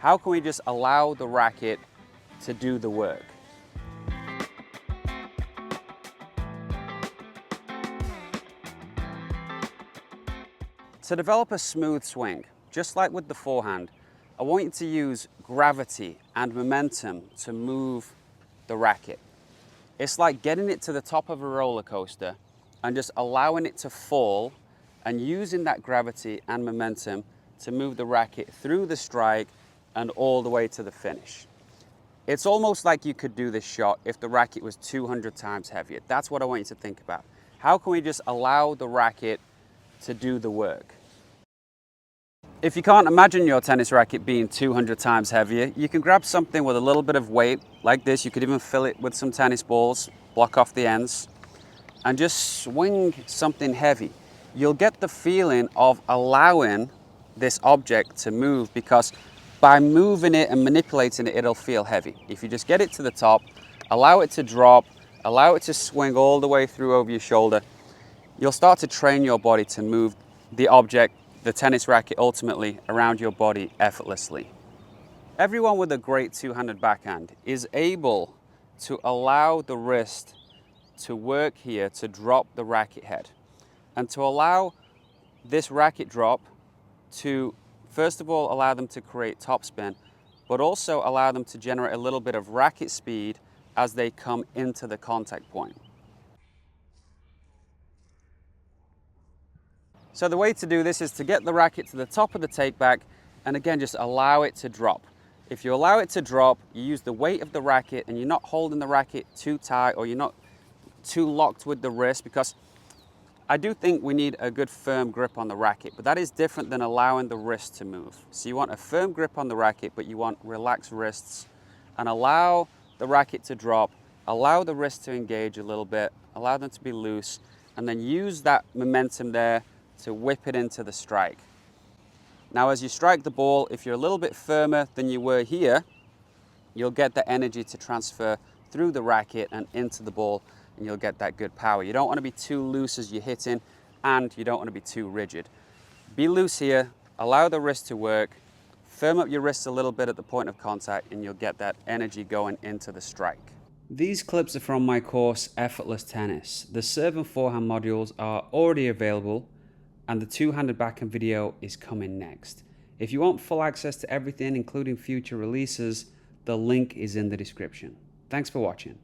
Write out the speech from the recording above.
How can we just allow the racket to do the work? To develop a smooth swing, just like with the forehand, I want you to use gravity and momentum to move the racket. It's like getting it to the top of a roller coaster and just allowing it to fall and using that gravity and momentum to move the racket through the strike and all the way to the finish. It's almost like you could do this shot if the racket was 200 times heavier. That's what I want you to think about. How can we just allow the racket to do the work? If you can't imagine your tennis racket being 200 times heavier, you can grab something with a little bit of weight like this. You could even fill it with some tennis balls, block off the ends, and just swing something heavy. You'll get the feeling of allowing this object to move, because by moving it and manipulating it, it'll feel heavy. If you just get it to the top, allow it to drop, allow it to swing all the way through over your shoulder, you'll start to train your body to move the object, the tennis racket, ultimately around your body effortlessly. Everyone with a great two-handed backhand is able to allow the wrist to work here to drop the racket head, and to allow this racket drop to, first of all, allow them to create topspin, but also allow them to generate a little bit of racket speed as they come into the contact point. So the way to do this is to get the racket to the top of the takeback and again just allow it to drop. If you allow it to drop, you use the weight of the racket and you're not holding the racket too tight or you're not too locked with the wrist, because I do think we need a good firm grip on the racket, but that is different than allowing the wrist to move. So you want a firm grip on the racket, but you want relaxed wrists, and allow the racket to drop, allow the wrist to engage a little bit, allow them to be loose, and then use that momentum there to whip it into the strike. Now as you strike the ball, if you're a little bit firmer than you were here, you'll get the energy to transfer through the racket and into the ball, and you'll get that good power. You don't want to be too loose as you're hitting, and you don't want to be too rigid. Be loose here, allow the wrist to work, firm up your wrists a little bit at the point of contact, and you'll get that energy going into the strike. These clips are from my course, Effortless Tennis. The serve and forehand modules are already available, and the two-handed backhand video is coming next. If you want full access to everything, including future releases, the link is in the description. Thanks for watching.